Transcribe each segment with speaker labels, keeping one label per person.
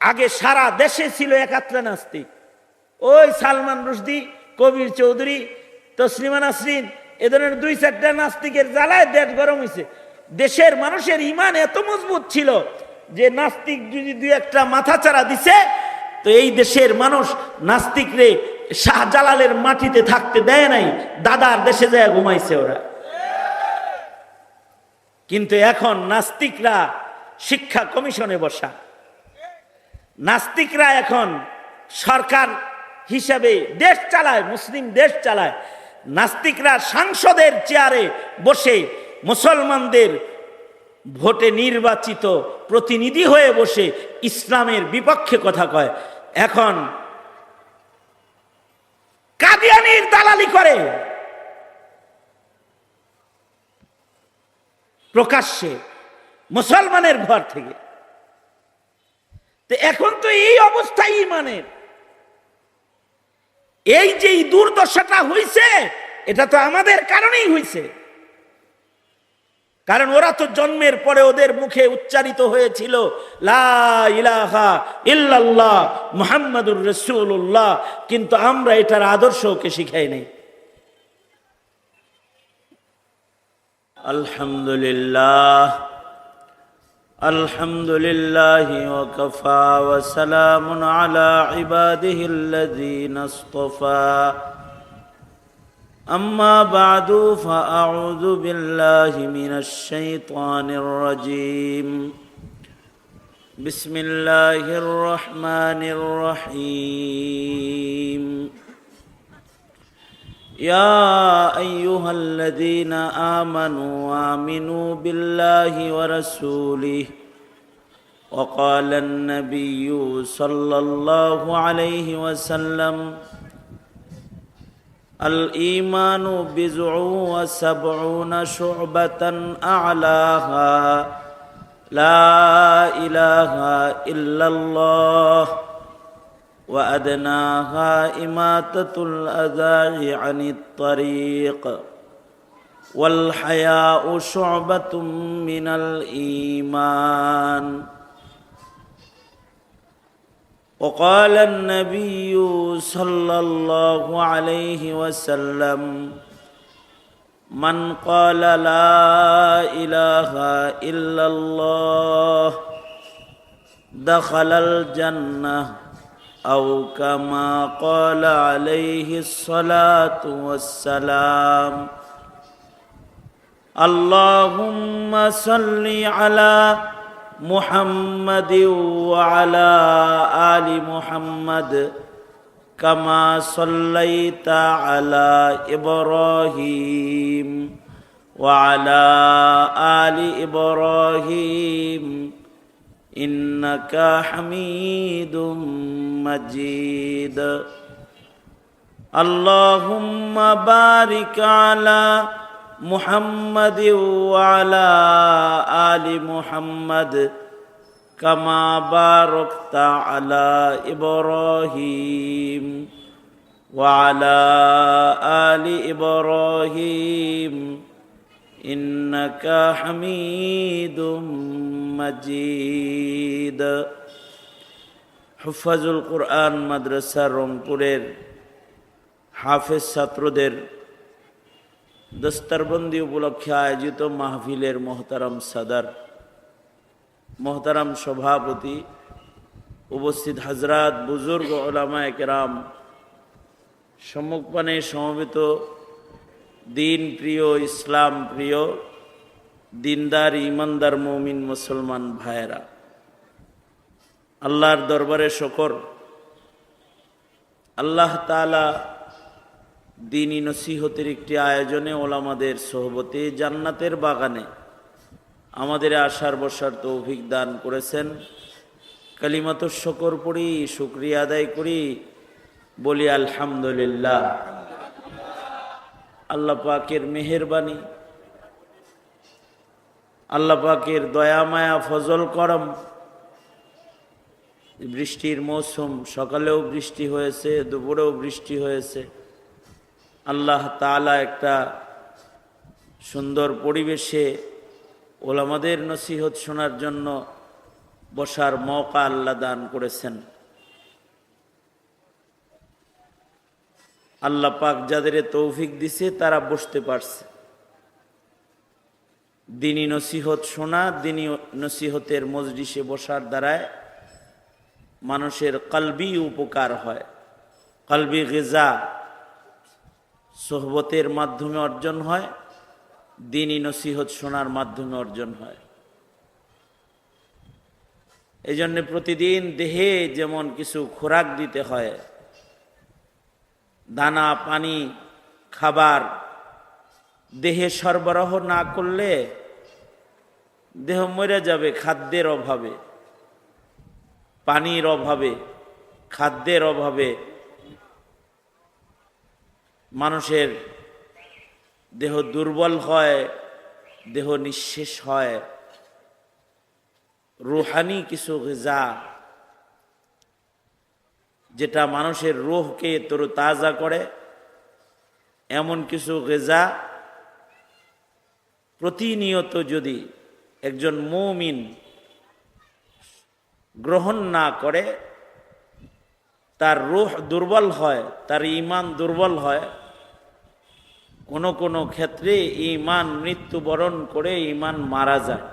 Speaker 1: আগে সারা দেশে ছিল একাত্রা নাস্তিক। ওই সালমান রুশদি, কবির চৌধুরী, তসলিমা নাসরিন, এ ধরনের 2-4টা নাস্তিকের জ্বালায় দেশ গরম হয়েছে। দেশের মানুষের ইমান এত মজবুত ছিল যে নাস্তিক যদি 2-1টা মাথা চারা দিছে তো এই দেশের মানুষ নাস্তিকরে শাহজালালের মাটিতে থাকতে দেয় নাই, দাদার দেশে যায় ঘুমাইছে ওরা। কিন্তু এখন নাস্তিকরা শিক্ষা কমিশনে বসা, নাস্তিকরা এখন সরকার হিসাবে দেশ চালায়, মুসলিম দেশ চালায়। নাস্তিকরা সংসদের চেয়ারে বসে মুসলমানদের ভোটে নির্বাচিত প্রতিনিধি হয়ে বসে ইসলামের বিপক্ষে কথা কয়। এখন কাদিয়ানির দালালি করে প্রকাশ্যে মুসলমানের ঘর থেকে। তো এখন তো এই অবস্থাই ইমানের, এই যে দুর্দশাটা হইছে এটা তো আমাদের কারণেই হইছে। কারণ ওরা তো জন্মের পরে ওদের মুখে উচ্চারিত হয়েছিল লা ইলাহা ইল্লাল্লাহ মুহাম্মাদুর রাসূলুল্লাহ, কিন্তু আমরা এটার আদর্শ ওকে শিখাই নাই। আলহামদুলিল্লাহ আলহামদুলিল্লাহি ওয়া কাফা ওয়া সালামুন আলা ইবাদিহিল্লাযীনা ইসতাফা। أما بعد فأعوذ بالله من الشيطان الرجيم. بسم الله الرحمن الرحيم. يا أيها الذين آمنوا آمنوا بالله ورسوله. وقال النبي صلى الله عليه وسلم الإيمان بضع وسبعون شعبة أعلاها لا إله إلا الله وأدناها إماتة الأذى عن الطريق والحياء شعبة من الإيمان. وقال النبي صلى الله عليه وسلم من قال لا إله إلا الله دخل الجنة أو كما قال عليه الصلاة والسلام. اللهم صل على محمد وعلى آل محمد كما صليت على إبراهيم وعلى آل إبراهيم إنك حميد مجيد. اللهم بارك على محمد وعلى آل محمد كما باركت على إبراهيم وعلى آل إبراهيم إنك حميد مجيد. হুফাজুল কুরআন মাদ্রাসা রংপুরের হাফেজ ছাত্রদের দস্তরবন্দি উপলক্ষে আয়োজিত মাহফিলের মোহতারাম সাদার, মোহতারাম সভাপতি, উপস্থিত হাজরাত, বুজুর্গ উলামায়ে কেরাম, সম্মুখপানে সমবেত দিন প্রিয়, ইসলাম প্রিয়, দিনদার ইমানদার মুমিন মুসলমান ভাইয়েরা, আল্লাহর দরবারে শুকর। আল্লাহ তাআলা দ্বীনি নসিহতের একটি আয়োজনে ওলামাদের সোহবতে জান্নাতের বাগানে আমাদের আসার বসার তৌফিক দান করেছেন। কালিমাতুশ শুকর পড়ি, শুকরিয়া আদায় করি, বলি আলহামদুলিল্লাহ। আল্লাহ পাকের মেহেরবানি, আল্লাহ পাকের দয়া মায়া ফজল করম, বৃষ্টির মৌসুম, সকালেও বৃষ্টি হয়েছে, দুপুরেও বৃষ্টি হয়েছে। আল্লাহ তাআলা একটা সুন্দর পরিবেশে ওলামাদের নসিহত শোনার জন্য বসার মওকা আল্লাহ দান করেছেন। আল্লাহ পাক যাদের তৌফিক দিছে তারা বসতে পারছে। দ্বীনি নসিহত শোনা, দ্বীনি নসিহতের মজলিসে বসার দ্বারায় মানুষের কলবি উপকার হয়। কলবি গিজা সোহবতের মাধ্যমে অর্জন হয়, দ্বীনি নসিহত শোনার মাধ্যমে অর্জন হয়। এই জন্য প্রতিদিন দেহে যেমন কিছু খোরাক দিতে হয়, দানা পানি খাবার দেহে সরবরাহ না করলে দেহ মরে যাবে খাদ্যের অভাবে, পানির অভাবে, খাদ্যের অভাবে। মানুষের দেহ দুর্বল হয়, দেহ নিঃশেষ হয়। রুহানি কিছু গিজা যেটা মানুষের রূহকে তরতাজা করে, এমন কিছু গিজা প্রতিনিয়ত যদি একজন মুমিন গ্রহণ না করে, তার রূহ দুর্বল হয়, তার ঈমান দুর্বল হয়। কোনো কোনো ক্ষেত্রে ঈমান মৃত্যুবরণ করে ঈমান মারা যায়।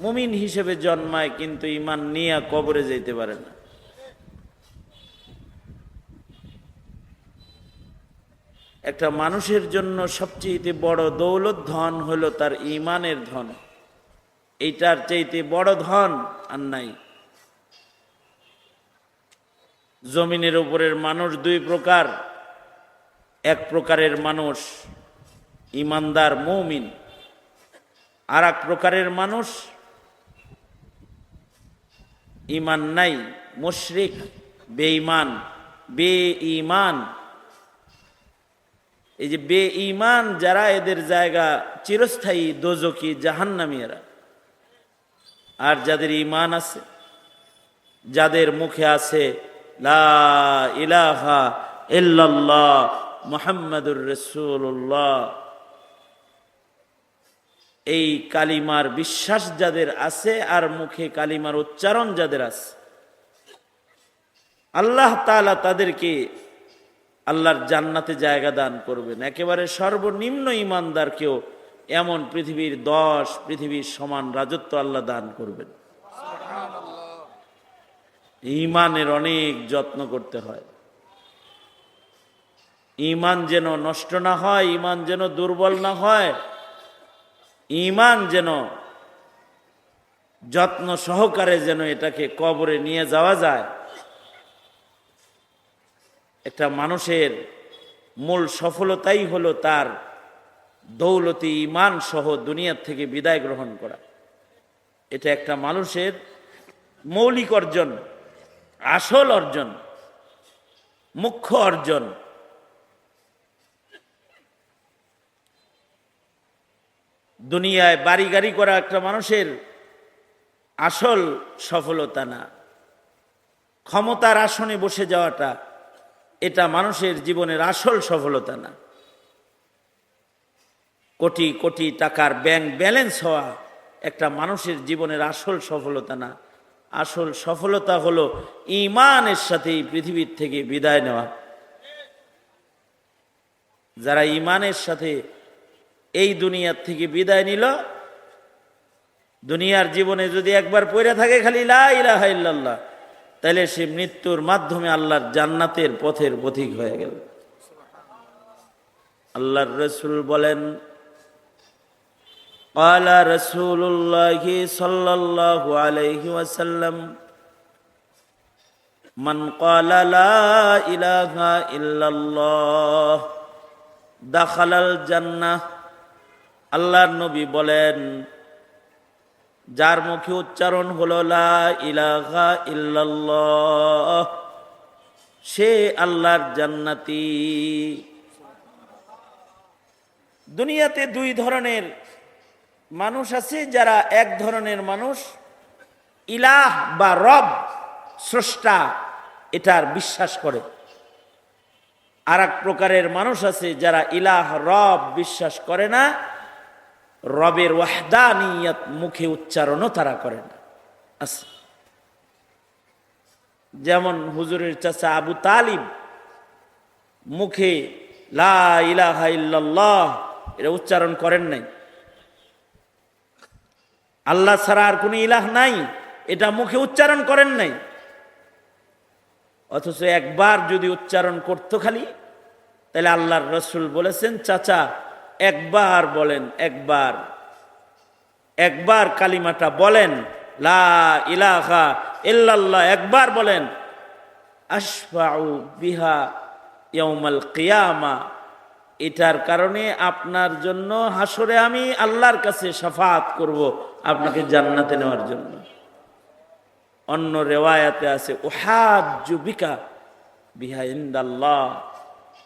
Speaker 1: মুমিন হিসেবে জন্মায় কিন্তু ঈমান নিয়ে কবরে যেতে পারে না। একটা মানুষের জন্য সবচেয়ে বড় দৌলত ধন হলো তার ঈমানের ধন। এইটার চাইতে বড় ধন আর নাই। জমিনের উপরের মানুষ দুই প্রকার। এক প্রকারের মানুষ ঈমানদার মুমিন, আর এক প্রকারের মানুষ ঈমান নাই, মুশরিক, বেঈমান, বেঈমান। এই যে বেঈমান যারা, এদের জায়গা চিরস্থায়ী দোজখী জাহান্নামীরা। আর যাদের ঈমান আছে, যাদের মুখে আছে লা ইলাহা ইল্লাল্লাহ মুহাম্মাদুর রাসূলুল্লাহ, এই কালিমার বিশ্বাস যাদের আছে আর মুখে কালিমার উচ্চারণ যাদের আছে, আল্লাহ তাআলা তাদেরকে আল্লাহর জান্নাতে জায়গা দান করবেন। একেবারে সর্বনিম্ন ঈমানদারকেও এমন পৃথিবীর সমান রাজত্ব আল্লাহ দান করবেন। ঈমানের অনেক যত্ন করতে হয়। ঈমান যেন নষ্ট না হয়, ঈমান যেন দুর্বল না হয়, ঈমান যেন যত্ন সহকারে যেন এটাকে কবরে নিয়ে যাওয়া যায়। একটা মানুষের মূল সফলতাই হলো তার দৌলতি ঈমান সহ দুনিয়ার থেকে বিদায় গ্রহণ করা। এটা একটা মানুষের মৌলিক অর্জন, আসল অর্জন, মুখ্য অর্জন। দুনিয়ায় বাড়ি গাড়ি করা একটা মানুষের আসল সফলতা না। ক্ষমতার আসনে বসে যাওয়াটা এটা মানুষের জীবনের আসল সফলতা না। কোটি কোটি টাকার ব্যাংক ব্যালেন্স হওয়া একটা মানুষের জীবনের আসল সফলতা না। আসল সফলতা হলো ঈমানের সাথে এই পৃথিবীর থেকে বিদায় নেওয়া। যারা ঈমানের সাথে এই দুনিয়ার থেকে বিদায় নিল, দুনিয়ার জীবনে যদি একবার পড়ে থাকে খালি লা ইলাহা ইল্লাল্লাহ, তাহলে সে মৃত্যুর মাধ্যমে আল্লাহর জান্নাতের পথের পথিক হয়ে গেল। আল্লাহর রাসূল বলেন, ক্বালা রাসূলুল্লাহ সাল্লাল্লাহু আলাইহি ওয়াসাল্লাম, মান ক্বালা লা ইলাহা ইল্লাল্লাহ দাখালাল জান্নাহ। আল্লাহর নবী বলেন, যার মুখে উচ্চারণ হলো লা ইলাহা ইল্লাল্লাহ, সে আল্লাহর জান্নাতি। দুনিয়াতে দুই ধরনের মানুষ আছে। যারা এক ধরনের মানুষ ইলাহ বা রব, স্রষ্টা, এটার বিশ্বাস করে। আর এক প্রকারের মানুষ আছে যারা ইলাহ রব বিশ্বাস করে না, রবের ওয়াহদানিয়ত মুখে উচ্চারণও তারা করে না। আছে। যেমন হুজুরের চাচা আবু তালিব মুখে লা ইলাহা ইল্লাল্লাহ এটা উচ্চারণ করেন নাই, আল্লাহ ছাড়া আর কোনো ইলাহ নাই এটা মুখে উচ্চারণ করেন নাই, অথচ একবার যদি উচ্চারণ করতো খালি, তাহলে আল্লাহর রসুল বলেছেন চাচা একবার বলেন, একবার কালিমাটা বলেন, লা ইলাহা ইল্লাল্লাহ একবার বলেন, আশফাউ বিহা ইয়াউমাল কিয়ামা, এটার কারণে আপনার জন্য হাসরে আমি আল্লাহর কাছে শাফাআত করব আপনাকে জান্নাতে নেওয়ার জন্য। অন্য রেওয়ায়াতে আছে উহাজ্জু বিকা বিহা ইনদাল্লাহ,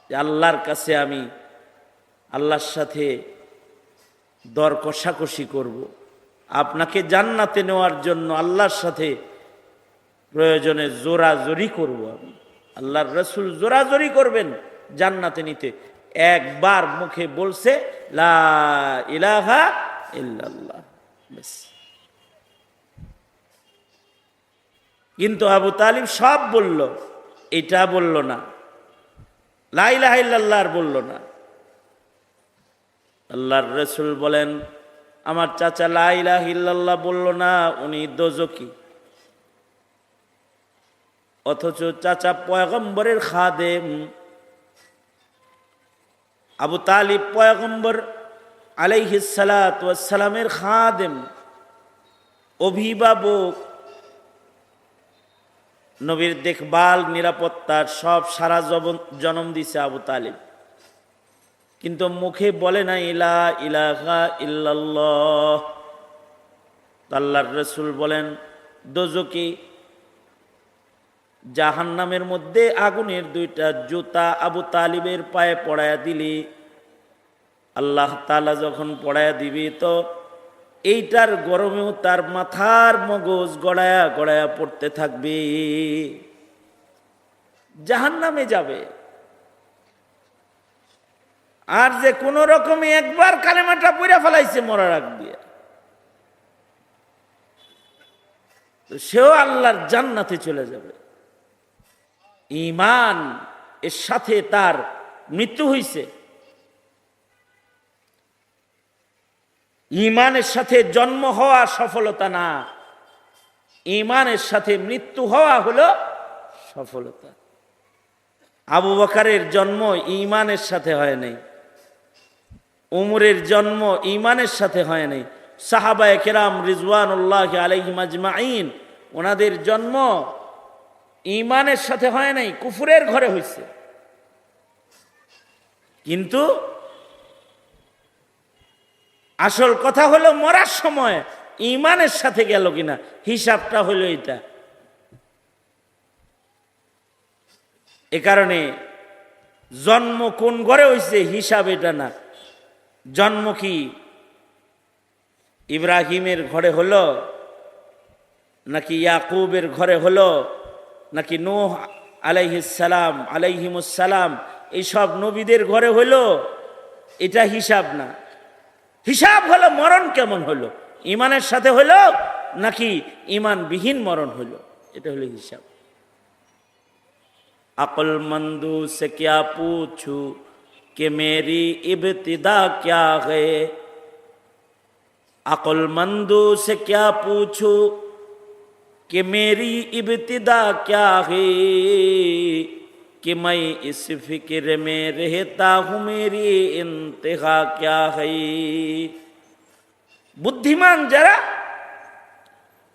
Speaker 1: যে আল্লাহর কাছে আমি আল্লাহর সাথে দর কষাকষি করব, আপনাকে জান্নাতে নেওয়ার জন্য আল্লাহর সাথে প্রয়োজনে জোরাজোরি করব আমি। আল্লাহর রসুল জোরাজোরি করবেন জান্নাতে নিতে, একবার মুখে বলছে লা ইলাহা ইল্লাল্লাহ। কিন্তু আবু তালিব সব বলল, এটা বলল না, লা ইলাহা ইল্লাল্লাহ আর বলল না। আল্লাহর রসুল বলেন আমার চাচা লা ইলাহা ইল্লাল্লাহ বলল না, উনি দোজকি। অথচ চাচা পয়গম্বরের খাদেম, আবু তালিব পয়গম্বর আলাইহিস সালাতু ওয়াস সালামের খাদেম, অভিভাবক, নবীর দেখভাল নিরাপত্তার সব সারা জনম দিছে আবু তালিব, কিন্তু মুখে বলে না লা ইলাহা ইল্লাল্লাহ। আল্লাহর রাসূল বলেন দোজকি, জাহান্নামের মধ্যে আগুনের দুইটা জুতা আবু তালিবের পায়ে পড়ায়া দিলি, আল্লাহ তাআলা যখন পড়ায়া দিবি তো এইটার গরমেও তার মাথার মগজ গড়ায়া গড়ায়া পড়তে থাকবে, জাহান্নামে যাবে। আর যে কোন রকমে একবার কালেমাটা পড়ে ফেলাইছে মরার আগ দিয়ে, সেও আল্লাহর জান্নাতে চলে যাবে। ঈমান এর সাথে তার মৃত্যু হইছে, ঈমানের সাথে জন্ম হওয়া সফলতা না, ঈমানের সাথে মৃত্যু হওয়া হলো সফলতা। আবু বকরের জন্ম ঈমানের সাথে হয় নাই, উমরের জন্ম ঈমানের সাথে হয় নাই, সাহাবায়ে কেরাম রিজওয়ানুল্লাহ আলাইহিম আজমাইন ওনাদের জন্ম ঈমানের সাথে হয় নাই, কুফরের ঘরে হয়েছে। কিন্তু আসল কথা হলো মরার সময় ঈমানের সাথে গেল কিনা, হিসাবটা হলো এটা। এ কারণে জন্ম কোন ঘরে হয়েছে হিসাব এটা না, জন্ম কি ইব্রাহিমের ঘরে হলো, নাকি ইয়াকুবের ঘরে হলো, নাকি নূহ আলাইহিস সালাম আলাইহিমুস সালাম এইসব নবীদের ঘরে হলো, এটা হিসাব না। হিসাব হলো মরণ কেমন হলো, ঈমানের সাথে হলো নাকি ঈমানবিহীন মরণ হলো, এটা হলো হিসাব। अक्लमंदू से क्या पूछूं कि मेरी इब्तिदा क्या है, अक्लमंदू से क्या पूछूं कि मेरी इब्तिदा क्या है, कि मैं इस फिक्र में रहता हूँ मेरी इंतहा क्या है। बुद्धिमान যারা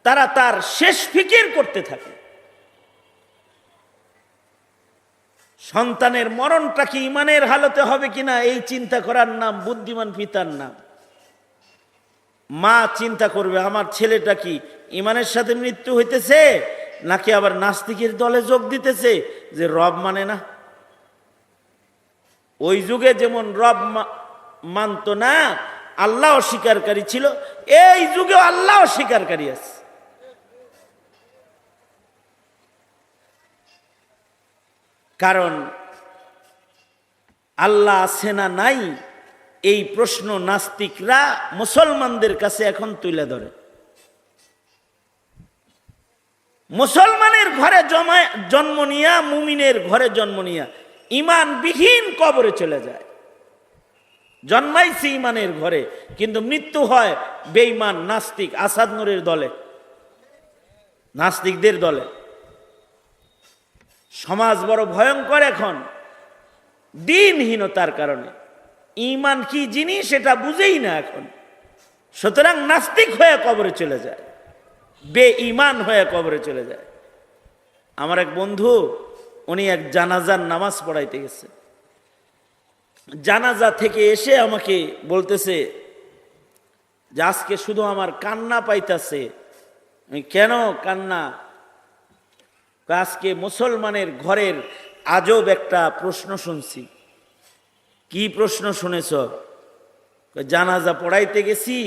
Speaker 1: তারা তার শেষ ফিকির করতে থাকে, সন্তানের মরণটা কি ইমানের হালতে হবে কিনা এই চিন্তা করার নাম বুদ্ধিমান পিতার নাম। মা চিন্তা করবে আমার ছেলেটা কি ইমানের সাথে মৃত্যু হইতেছে নাকি আবার নাস্তিকের দলে যোগ দিতেছে যে রব মানে না। ওই যুগে যেমন রব মানত না, আল্লাহ অস্বীকারী ছিল, এই যুগেও আল্লাহ অস্বীকারী আছে। কারণ আল্লাহ আছে না নাই এই প্রশ্ন নাস্তিকরা মুসলমানদের কাছে এখন তুলে ধরে। মুসলমানের ঘরে জন্ম নিয়া, মুমিনের ঘরে জন্ম নিয়া ইমানবিহীন কবরে চলে যায়। জন্মাইছে ইমানের ঘরে, কিন্তু মৃত্যু হয় বেঈমান নাস্তিক আসাদ নূরের দলে, নাস্তিকদের দলে। সমাজ বড় ভয়ঙ্কর এখন দিনহীনতার কারণে। ঈমান কি জিনিস সেটা বুঝেই না এখন। সুতরাং নাস্তিক হয়ে কবরে চলে যায়, বেঈমান হয়ে কবরে চলে যায়। আমার এক বন্ধু, উনি এক জানাজার নামাজ পড়াইতে গেছে। জানাজা থেকে এসে আমাকে বলতেছে যে আজকে শুধু আমার কান্না পাইতাছে। কেন কান্না? আজকে মুসলমানের ঘরের আজব একটা প্রশ্ন শুনছি। কি প্রশ্ন শুনেছ? জানাজা পড়াইতে গেছি,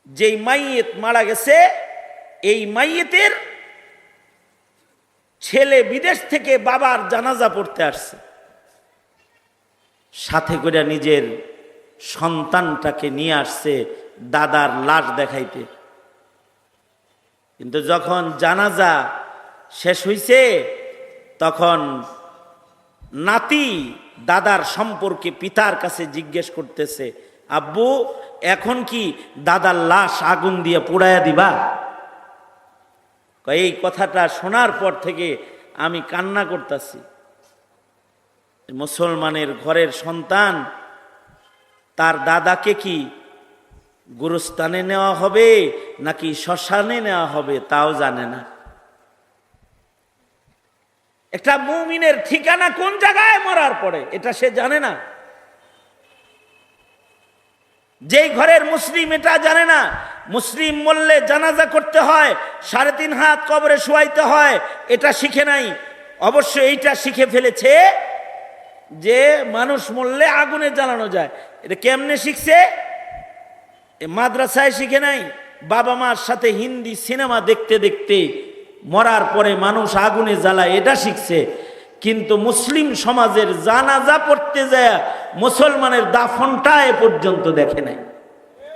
Speaker 1: যেই মাইয়েত মারা গেছে এই মাইয়েতের ছেলে বিদেশ থেকে বাবার জানাজা পড়তে আসছে, সাথে করে নিজের সন্তানটাকে নিয়ে আসছে দাদার লাশ দেখাইতে। কিন্তু যখন জানাজা শেষ হইছে তখন নাতি দাদার সম্পর্কে পিতার কাছে জিজ্ঞেস করতেছে, আব্বু এখন কি দাদার লাশ আগুন দিয়ে পোড়াইয়া দিবা? এই কথাটা শোনার পর থেকে আমি কান্না করতেছি। মুসলমানের ঘরের সন্তান তার দাদাকে কি গুরুস্থানে নেওয়া হবে নাকি শ্মশানে নেওয়া হবে তাও জানে না। একটা মুমিনের ঠিকানা কোন জায়গায় মরার পরে এটা সে জানে না। যেই ঘরের মুসলিম এটা জানে না। মুসলিম মরলে জানাজা করতে হয়, 3.5 হাত কবরে শোয়াইতে হয়, এটা শিখে নাই। অবশ্য এইটা শিখে ফেলেছে যে মানুষ মরলে আগুনে জ্বালানো যায়। এটা কেমনে শিখছে? মাদ্রাসায় শিখে নাই, বাবা মার সাথে হিন্দি সিনেমা দেখতে দেখতে মরার পরে মানুষ আগুনে জ্বালায় এটা শিখছে। কিন্তু মুসলিম সমাজের জানাজা পড়তে যায় মুসলমানের দাফনটা এ পর্যন্ত দেখে নাই।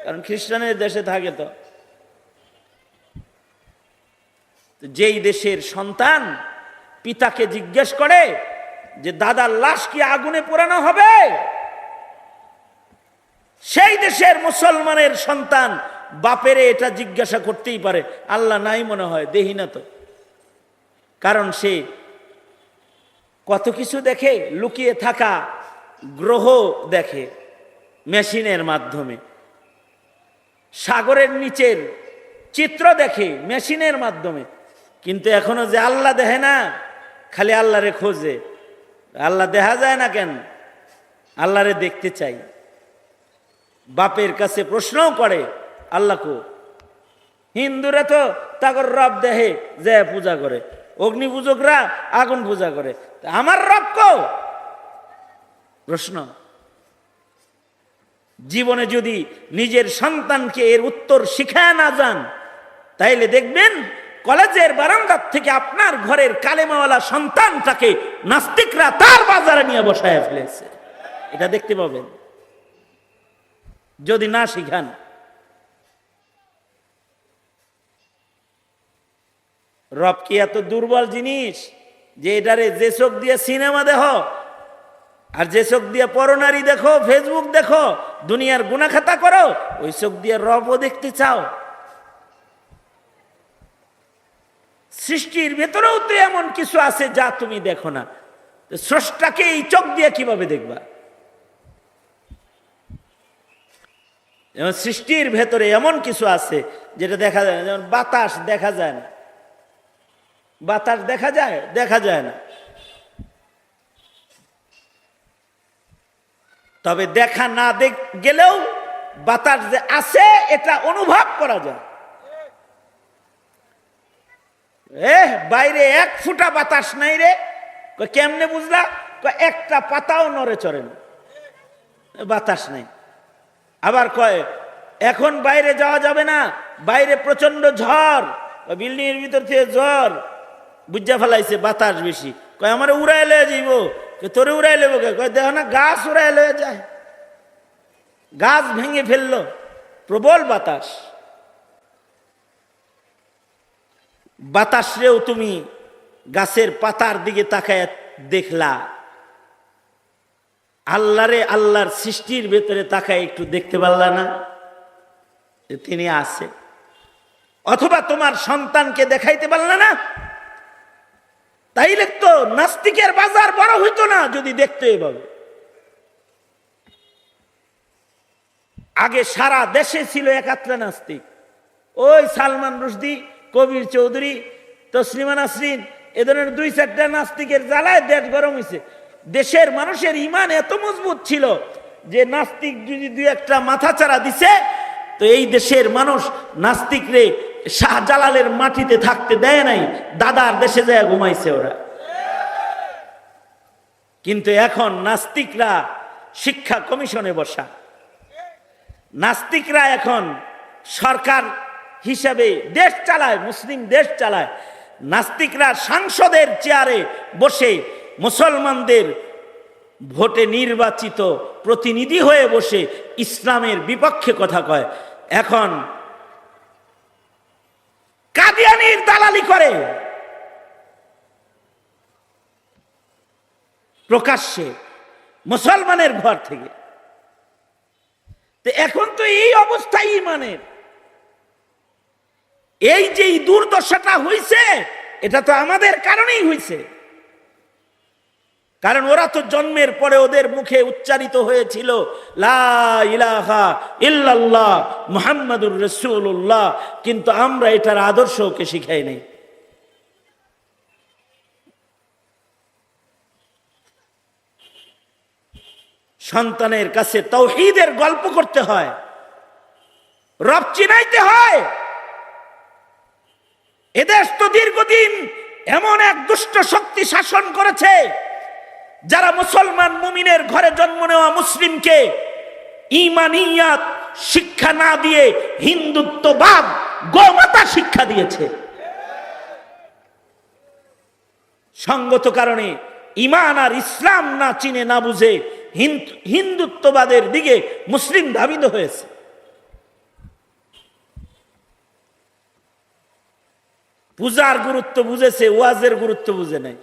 Speaker 1: কারণ খ্রিস্টানের দেশে থাকে। তো যেই দেশের সন্তান পিতাকে জিজ্ঞেস করে যে দাদার লাশ কি আগুনে পোড়ানো হবে, সেই দেশের মুসলমানের সন্তান বাপেরে এটা জিজ্ঞাসা করতেই পারে। আল্লাহ নাই মনে হয়, দেখি না তো। কারণ সে কত কিছু দেখে, লুকিয়ে থাকা গ্রহ দেখে মেশিনের মাধ্যমে, সাগরের নিচের চিত্র দেখে মেশিনের মাধ্যমে। কিন্তু এখনো যে আল্লাহ দেখে না, খালি আল্লাহরে খোঁজে। আল্লাহ দেখা যায় না কেন? আল্লাহরে দেখতে চাই। বাপের কাছে প্রশ্নও করে আল্লাহ কো। হিন্দুরা তো তাগর রব দেহে যে পূজা করে, অগ্নি পূজকরা আগুন পূজা করে, আমার রব কো? প্রশ্ন। জীবনে যদি নিজের সন্তানকে এর উত্তর শিখায় না যান, তাইলে দেখবেন কলেজের বারান্দার থেকে আপনার ঘরের কালেমাওয়ালা সন্তানটাকে নাস্তিকরা তার বাজারে নিয়ে বসায় ফেলেছে। এটা দেখতে পাবেন যদি না শিখান। রব কি এত দুর্বল জিনিস যে এটারে যে চোখ দিয়ে সিনেমা দেখো আর যে চোখ দিয়ে পরনারী দেখো, ফেসবুক দেখো, দুনিয়ার গুনাখাতা করো, ওই চোখ দিয়ে রবও দেখতে চাও? সৃষ্টির ভেতরেও তো এমন কিছু আছে যা তুমি দেখো না। স্রষ্টাকে এই চোখ দিয়ে কিভাবে দেখবা? যেমন সৃষ্টির ভেতরে এমন কিছু আছে যেটা দেখা যায় না। যেমন বাতাস দেখা যায় না। বাতাস দেখা যায়? দেখা যায় না। তবে দেখা না গেলেও বাতাস যে আছে এটা অনুভব করা যায়। বাইরে 1 ফুটা বাতাস নাই রে। কেমনে বুঝলা? একটা পাতাও নড়ে চড়ে না, বাতাস নাই। আবার কয় এখন বাইরে যাওয়া যাবে না, বাইরে প্রচন্ড ঝড়, বিল্ডিং এর ভিতর থেকে ঝড় বুঝা ফেলাইছে, বাতাস বেশি। কয় আমার উড়াই লয়ে যাইব। তোরে উড়াই লেবো কে? কয় দেখো না গাছ উড়াই লয়ে যায়, গাছ ভেঙে ফেললো, প্রবল বাতাস। বাতাসরেও তুমি গাছের পাতার দিকে তাকায় দেখলা, আল্লাহরে আল্লাহর সৃষ্টির ভেতরে তাকায় একটু দেখতে পারলা না যে তিনি আছে? অথবা তোমার সন্তানকে দেখাইতে পারলা না? তাইলে তো নাস্তিকের বাজার বড় হইতো না যদি দেখতে এভাবে। আগে সারা দেশে ছিল একাত্রা নাস্তিক। ওই সালমান রুশদি, কবির চৌধুরী, তসলিমা নাসরিন, এ ধরনের 2-4টা নাস্তিকের জ্বালায় দেশ গরম হয়েছে। দেশের মানুষের ঈমান এত মজবুত ছিল যে নাস্তিক যদি 2-1টা মাথাচাড়া দিছে তো এই দেশের মানুষ নাস্তিকরে শাহজালালের মাটিতে থাকতে দেয় নাই, দাদার দেশে যায় ঘুমাইছে ওরা। কিন্তু এখন নাস্তিকরা শিক্ষা কমিশনে বসা, নাস্তিকরা এখন সরকার হিসাবে দেশ চালায়, মুসলিম দেশ চালায়। নাস্তিকরা সংসদের চেয়ারে বসে মুসলমানদের ভোটে নির্বাচিত প্রতিনিধি হয়ে বসে ইসলামের বিপক্ষে কথা কয়। এখন কাদিয়ানির দালালি করে প্রকাশ্যে মুসলমানের ঘর থেকে। তো এখন তো এই অবস্থাই ইমানের, এই যে দুর্দশাটা হইছে এটা তো আমাদের কারণেই হইছে। কারণ ওরা তো জন্মের পরে ওদের মুখে উচ্চারিত হয়েছিল লা ইলাহা ইল্লাল্লাহ মুহাম্মাদুর রাসূলুল্লাহ, কিন্তু আমরা এটার আদর্শ ওকে শিখাই নাই। সন্তানের কাছে তাওহীদের গল্প করতে হয়, রব চিনাইতে হয়। এদেশ তো দীর্ঘদিন এমন এক দুষ্ট শক্তি শাসন করেছে যারা মুসলমান মুমিনের ঘরে জন্ম নেওয়া মুসলিমকে ঈমানিয়াত শিক্ষা না দিয়ে হিন্দুত্ববাদ, গোমাতা শিক্ষা দিয়েছে। সঙ্গত কারণে ঈমান আর ইসলাম না চিনে না বুঝে হিন্দুত্ববাদের দিকে মুসলিম ধাবিত হয়েছে। পূজার গুরুত্ব বুঝেছে, ওয়াজের গুরুত্ব বুঝে নাই।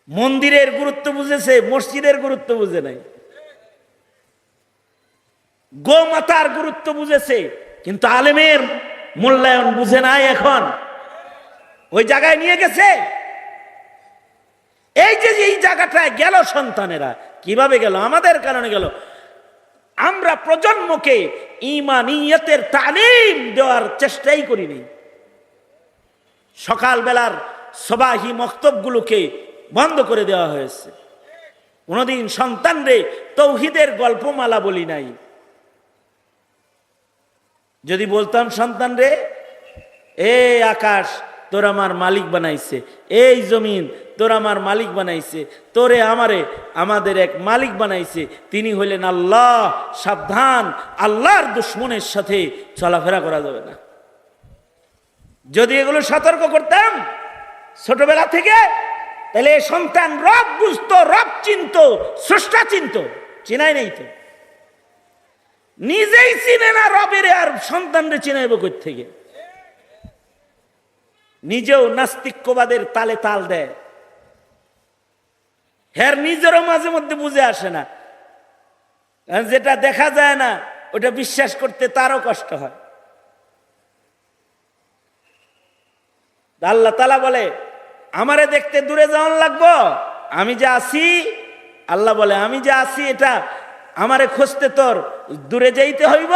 Speaker 1: মন্দিরের গুরুত্ব বুঝেছে, মসজিদের গুরুত্ব বুঝে নাই। গোমাতার গুরুত্ব বুঝেছে, কিন্তু আলেমের মূল্যায়ন বুঝে নাই। এখন ওই জায়গায় নিয়ে গেছে। এই যে এই জায়গাটায় গেল সন্তানেরা, কিভাবে গেল? আমাদের কারণে গেল। আমরা প্রজন্মকে ঈমানিয়াতের তালিম দেওয়ার চেষ্টাই করিনি। সকালবেলার সবাহি মক্তবগুলোকে বন্ধ করে দেওয়া হয়েছে। কোনদিন সন্তানরে তাওহীদের গল্পমালা বলি নাই। যদি বলতাম সন্তানরে, এই আকাশ তোর আমার মালিক বানাইছে, এই জমিন তোর আমার মালিক বানাইছে, তোরে আমারে আমাদের এক মালিক বানাইছে, তিনি হইলেন আল্লাহ, সাবধান, আল্লাহর দুশমনের সাথে চলাফেরা করা যাবে না। যদি এগুলো সতর্ক করতাম ছোটবেলা থেকে, তাহলে সন্তান রব বুঝতো, রব চিনত, স্রষ্টা চিনত। চিনাই নাই তো, নিজেই চিনে না রবের, আর সন্তানরে চিনাইব কই থেকে? নিজেও নাস্তিক্যবাদের তালে তাল দেয়। হ্যাঁ, নিজেরও মাঝে মধ্যে বুঝে আসে না। যেটা দেখা যায় না ওটা বিশ্বাস করতে তারও কষ্ট হয়। আল্লাহ তাআলা বলে, আমারে দেখতে দূরে যাওয়ান লাগবো, আমি যা আছি। আল্লাহ বলে, আমি যা আছি এটা আমারে খুঁজতে তোর দূরে যাইতে হইব।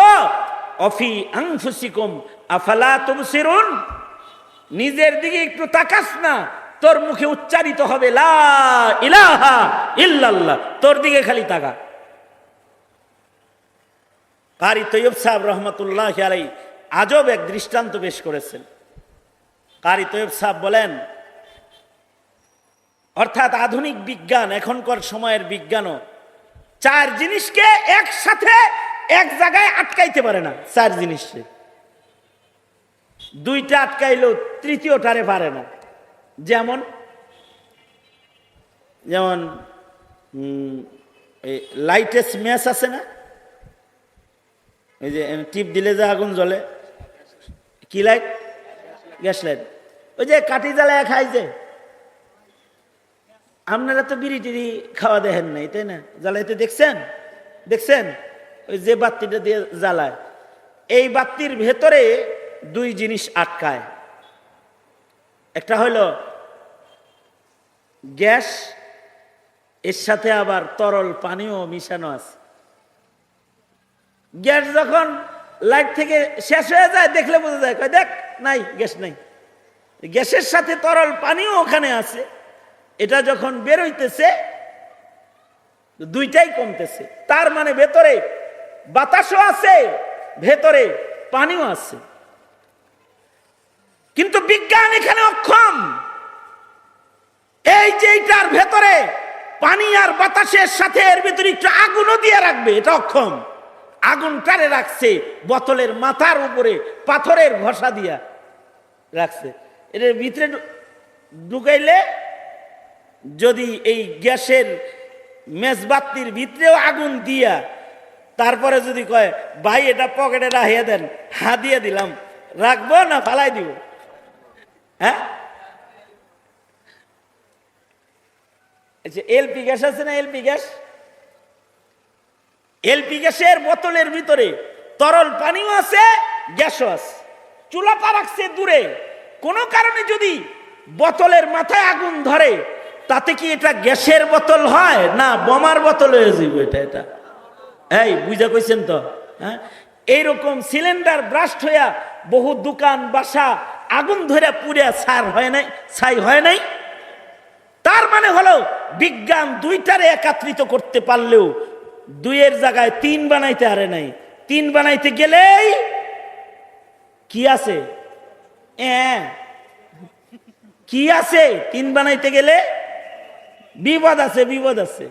Speaker 1: অফি আনফুসিকুম আফালা তুবসিরুন, নিজের দিকে একটু তাকাস না, তোর মুখে উচ্চারিত হবে লা ইলাহা ইল্লাল্লাহ, তোর দিকে খালি তাকা। কারি তৈয়ব সাহেব রহমতুল্লাহি আলাইহি আজব এক দৃষ্টান্ত পেশ করেছেন। কারি তৈয়ব সাহেব বলেন, অর্থাৎ আধুনিক বিজ্ঞান, এখনকার সময়ের বিজ্ঞানও 4 জিনিসকে একসাথে এক জায়গায় আটকাইতে পারে না। 4 জিনিসকে 2টা আটকাইলেও 3য়টারে পারে না। যেমন যেমন লাইটের ম্যাচ আছে না, এই যে টিপ দিলে যে আগুন জ্বলে, কি লাইট? Gas light. ওই যে কাঠি জ্বালায় খাই যে, আপনারা তো বিড়ি টিড়ি খাওয়া দেখেন নাই, তাই না? জ্বালাইতে দেখছেন? দেখছেন ওই যে বাতিটা দিয়ে জ্বালায়, এই বাতির ভেতরে দুই জিনিস আটকায়। একটা হইল গ্যাস, এর সাথে আবার তরল পানিও মিশানো আছে। গ্যাস যখন লাইট থেকে শেষ হয়ে যায় দেখলে বোঝা যায়, কয় দেখ নাই, গ্যাস নাই। গ্যাসের সাথে তরল পানিও ওখানে আছে। এটা যখন বের হইতেছে দুইটাই কমতেছে, তার মানে ভেতরে বাতাসও আছে, ভেতরে পানিও আছে। কিন্তু বিজ্ঞান এখানে অক্ষম। এই যে এটার ভেতরে পানি আর বাতাসের সাথে এর ভিতরে একটু আগুনও দিয়ে রাখবে, এটা অক্ষম। আগুনটারে রাখছে বোতলের মাথার উপরে পাথরের ঘষা দিয়া রাখছে। এর ভিতরে ঢুকাইলে যদি এই গ্যাসের মেজবাতির ভিতরেও আগুন দিয়া তারপরে যদি কয় ভাই এটা পকেটে রাখিয়ে দেন, হা দিয়ে দিলাম, রাখবো না ফালাই দিব? হ্যাঁ, এলপি গ্যাস আছে না, এলপি গ্যাস, এলপি গ্যাসের বোতলের ভিতরে তরল পানিও আছে, গ্যাসও আছে। চুলাটা রাখছে দূরে, কোনো কারণে যদি বোতলের মাথায় আগুন ধরে তাতে কি এটা গ্যাসের বোতল হয় না বোমার বোতল হয়ে যাবে? এটা এই বুঝা কইছেন তো? হ্যাঁ, এইরকম সিলিন্ডার ব্রাস্ট হইয়া বহু দোকান বাসা আগুন ধরে পুড়ে ছাই হয় নাই। তার মানে হলো বিজ্ঞান দুইটারে একত্রিত করতে পারলেও দুইয়ের জায়গায় তিন বানাইতে পারে নাই। তিন বানাইতে গেলেই কি আছে? কি আছে? তিন বানাইতে গেলে বিপদ আছে, বিপদ আছে।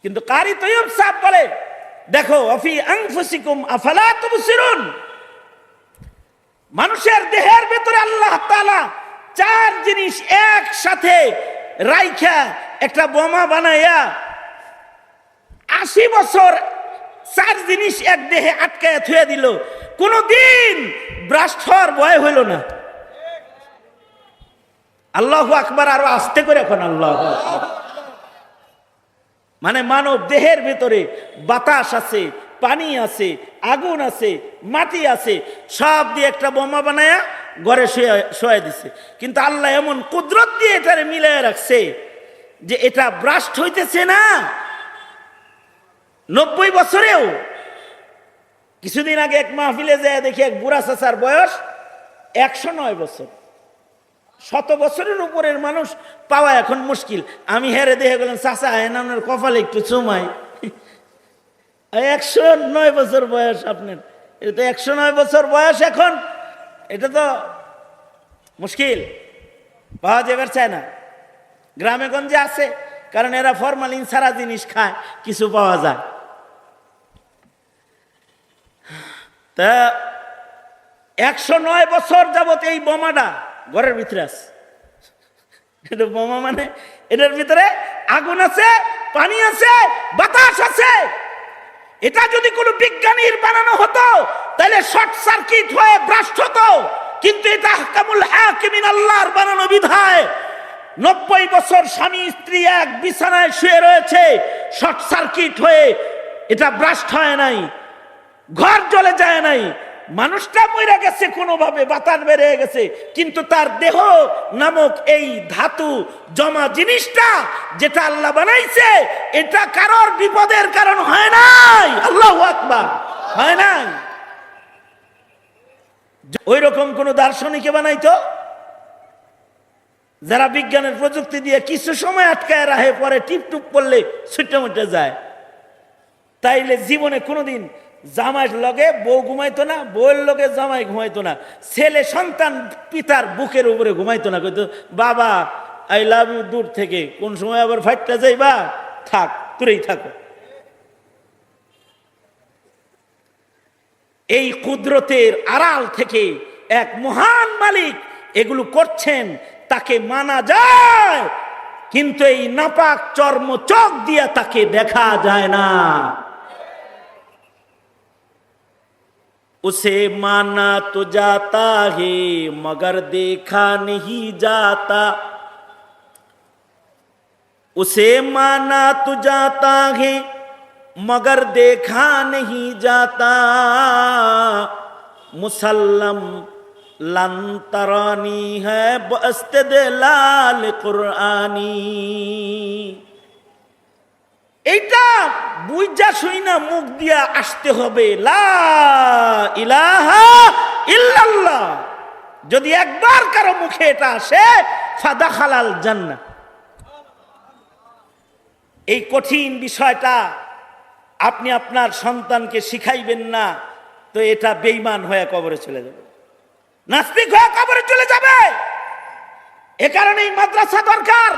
Speaker 1: কিন্তু কারি তৈয়ব সাহেব বলে, দেখো অফি আনফুসিকুম আফালা তুবসিরুন, মানুষের দেহের ভিতরে আল্লাহ তাআলা চার জিনিস একসাথে রাইখা একটা বোমা বানাইয়া 80 বছর চার জিনিস এক দেহে আটকায় থুয়ে দিল, কোনদিন ব্রাস্ট হওয়ার ভয় হইল না। আল্লাহু আকবার, আরো আস্তে করে এখন আল্লাহু আকবার। মানে মানব দেহের ভিতরে বাতাস আছে, পানি আছে, আগুন আছে, মাটি আছে, সব দিয়ে একটা বোমা বানায়া ঘরে শোয়া দিছে। কিন্তু আল্লাহ এমন কুদরত দিয়ে এটারে মিলাইয়া রাখছে যে এটা ব্রাস্ট হইতেছে না 90 বছরেও। কিছুদিন আগে এক মাহফিলে যায় দেখি এক বুড়া চাচার বয়স 109 বছর। 100 বছরের উপরের মানুষ পাওয়া এখন মুশকিল। আমি হেরে দেখে গেলাম, চাচা এনার কপালে একটু চুমাই। 109 বছর বয়স আপনার, এটা তো 109 বছর বয়স এখন, এটা তো মুশকিল, পাওয়া যাবার চায় না। গ্রামে গঞ্জে আছে, কারণ এরা ফরমালিন ছাড়া জিনিস খায়, কিছু পাওয়া যায়। তা 109 বছর যাবত এই বোমাটা ঘরের ভিতরে আছে। এটা বোমা মানে এটার ভিতরে আগুন আছে, পানি আছে, বাতাস আছে। এটা যদি কোনো বিজ্ঞানীর বানানো হতো তাহলে শর্ট সার্কিট হয়ে ব্রাস্ট হতো। কিন্তু এটা আহকামুল হাকিমিন, আল্লাহর বানানো বিধায় 90 বছর স্বামী স্ত্রী এক বিছানায় শুয়ে রয়েছে, শর্ট সার্কিট হয়ে এটা ব্রাস্ট হয় নাই, ঘর জ্বলে যায় নাই, মানুষটা মরে গেছে কোনোভাবে, বাতাস বেড়ে গেছে, কিন্তু তার দেহ নামক এই ধাতু জমা জিনিসটা যেটা আল্লাহ বানাইছে, এটা কারোর বিপদের কারণ হয় নাই। আল্লাহু আকবার, হয় নাই। ওই রকম কোন দার্শনিকে বানাইতো যারা বিজ্ঞানের প্রযুক্তি দিয়ে কিছু সময় আটকায় রাখে, পরে টিপটুপ করলে ছুটে মুটে যায়। তাইলে জীবনে কোনোদিন জামাইয়ের লগে বউ ঘুমাইতো না, বউয়ের লগে জামাই ঘুমাইতো না, ছেলে সন্তান পিতার বুকের উপরে ঘুমাইতো না, কইতো বাবা আই লাভ ইউ দূর থেকে, কোন সময় আবার ফাইটটা যাইবা, থাক দূরেই থাকো। এই কুদরতের আড়াল থেকে এক মহান মালিক এগুলো করছেন, তাকে মানা যায়, কিন্তু এই নাপাক চর্ম চোখ দিয়ে তাকে দেখা যায় না। उसे माना तो जाता है मगर देखा नहीं जाता, उसे माना तो जाता है मगर देखा नहीं जाता, मुसल्लम लन तरानी है बस्तदलाल कुरआनी। এইটা বুঝা শুই না মুখ দিয়া আসতে হবে, লা ইলাহা ইল্লাল্লাহ। যদি একবার কারো মুখে এটা আসে ফাদাখালাল জান্নাহ। এই কঠিন বিষয়টা আপনি আপনার সন্তানকে শিখাইবেন না তো এটা বেঈমান হয়ে কবরে চলে যাবে, নাস্তিক হয়ে কবরে চলে যাবে। এ কারণেই মাদ্রাসা দরকার,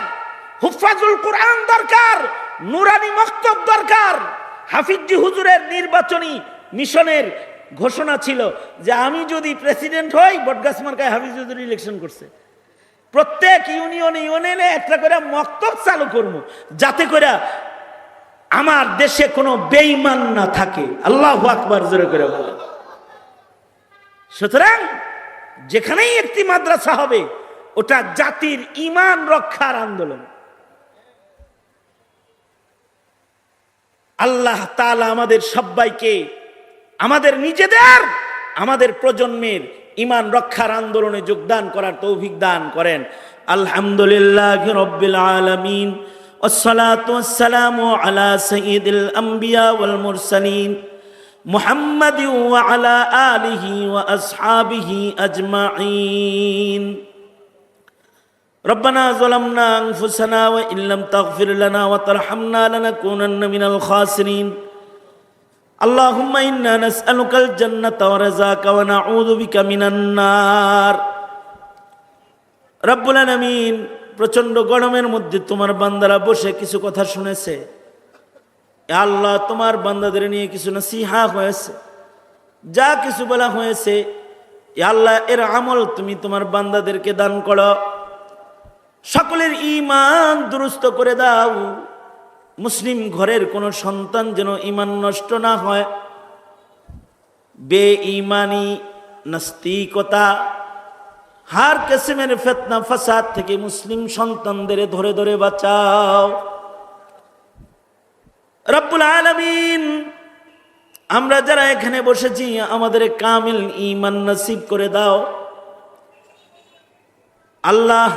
Speaker 1: হুফাজুল কোরআন দরকার, নুরানি মক্তব দরকার। হাফিজি হুজুরের নির্বাচনী মিশনের ঘোষণা ছিল যে আমি যদি প্রেসিডেন্ট হই, বটগাছ মার্কায় হাফিজ হুজুর ইলেকশন করছে, প্রত্যেক ইউনিয়নে একটা করে মক্তব চালু করব, যাতে করে আমার দেশে কোনো বেঈমান না থাকে। আল্লাহু আকবার জোরে করে বলেন। সুতরাং যেখানেই একটি মাদ্রাসা হবে ওটা জাতির ঈমান রক্ষার আন্দোলন। আল্লাহ তাআলা আমাদের সবাইকে, আমাদের নিজেদের, আমাদের প্রজন্মের ঈমান রক্ষার আন্দোলনে যোগদান করার তৌফিক দান করেন। আলহামদুলিল্লাহি রাব্বিল আলামিন, ওয়াসসালাতু ওয়াসসালামু আলা সাইয়্যিদিল আম্বিয়া ওয়াল মুরসালিন মুহাম্মাদিন ওয়া আলা আলিহি ওয়া আসহাবিহি আজমাইন। ربنا ظلمنا أنفسنا وإن لم تغفر لنا وترحمنا لنكونن من الخاسرين اللهم إنا نسألك الجنة ورزاك ونعوذ بك من النار। রব্বুল আলামিন, প্রচন্ড গরমের মধ্যে তোমার বান্দারা বসে কিছু কথা শুনেছে। আল্লাহ, তোমার বান্দাদের নিয়ে কিছু নসিহা হয়েছে, যা কিছু বলা হয়েছে আল্লাহ এর আমল তুমি তোমার বান্দাদেরকে দান করো। সকলের ঈমান দুরুস্ত করে দাও। মুসলিম ঘরের কোন সন্তান যেন ঈমান নষ্ট না হয়। বেঈমানি, নাস্তিকতা, হার কিসমের ফিতনা ফাসাদ থেকে মুসলিম সন্তানদের ধরে ধরে বাঁচাও। রব্বুল আলামিন, আমরা যারা এখানে বসেছি আমাদের কামিল ঈমান নসিব করে দাও। আল্লাহ,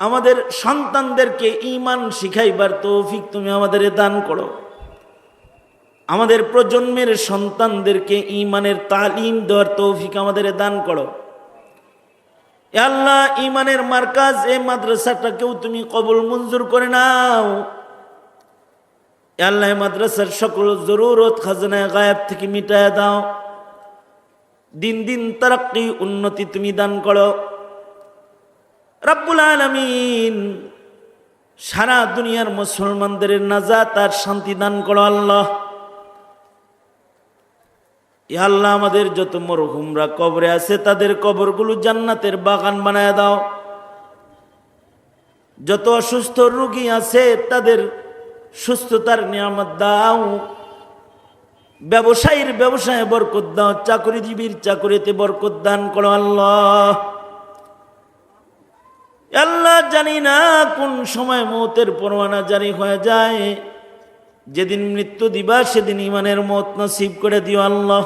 Speaker 1: আমাদের সন্তানদেরকে ঈমান শিখাইবার তৌফিক তুমি আমাদের দান করো। আমাদের প্রজন্মের সন্তানদেরকে ঈমানের তালিম দেওয়ার তৌফিক আমাদের দান করো। এ আল্লাহ, ঈমানের মার্কাজ এই মাদ্রাসাটাকেও তুমি কবুল মঞ্জুর করে নাও। এ আল্লাহ, মাদ্রাসার সকল জরুরত খাজনায়ে গায়েব থেকে মিটায় দাও। দিন দিন তারাক্কি, উন্নতি তুমি দান করো। রব্বুল আলামিন, সারা দুনিয়ার মুসলমানদের নাজাত আর শান্তি দান করো আল্লাহ। ইয়া আল্লাহ, আমাদের যত মরহুমরা কবরে আছে তাদের কবরগুলো জান্নাতের বাগান বানায় দাও। যত অসুস্থ রোগী আছে তাদের সুস্থতার নিয়ামত দাও। ব্যবসায়ীর ব্যবসায়ে বরকত দাও, চাকরিজীবীর চাকরিতে বরকত দান করো আল্লাহ। আল্লাহ, জানি না কোন সময় মৌতের পরোয়ানা জারি হয়ে যায়। যেদিন মৃত্যু দিবা সেদিন ঈমানের মওত নসিব করে দিও আল্লাহ।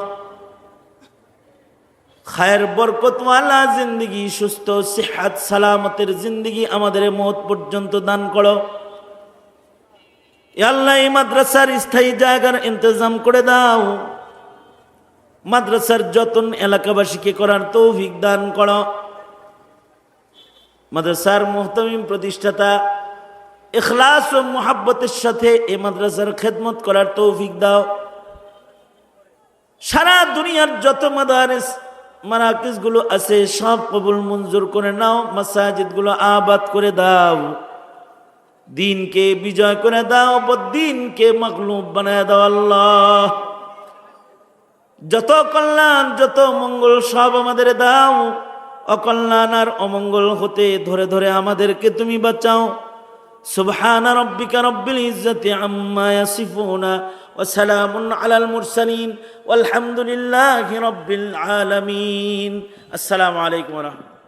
Speaker 1: খায়ের বরকতওয়ালা জিন্দেগি, সুস্থ সিহাত সালামতের জিন্দেগি আমাদের মওত পর্যন্ত দান করো। আল্লাহ, এই মাদ্রাসার স্থায়ী জায়গার ইন্তজাম করে দাও। মাদ্রাসার যতন এলাকাবাসীকে করার তৌফিক দান করো। মাদ্রাসার মুহতামিম প্রতিষ্ঠাতা ইখলাস ও মুহাব্বতের সাথে এই মাদ্রাসার খেদমত করার তৌফিক দাও। সারা দুনিয়ার যত মাদারিস মারাকিজগুলো আছে সব কবুল মঞ্জুর করে নাও। মাসাজিদগুলো আবাদ করে দাও। দিনকে বিজয় করে দাও, বদ্দিনকে মাগলুব বানায় দাও আল্লাহ। যত কল্যাণ, যত মঙ্গল সব আমাদের দাও। অকল্যাণ আর অমঙ্গল হতে ধরে ধরে আমাদেরকে তুমি বাঁচাও। সুবহান রাব্বিকা রাব্বিল ইজ্জাতি আম্মা ইয়াসিফুনা وسلام على المرسلين والحمد لله رب العالمين. السلام عليكم ورحمة الله.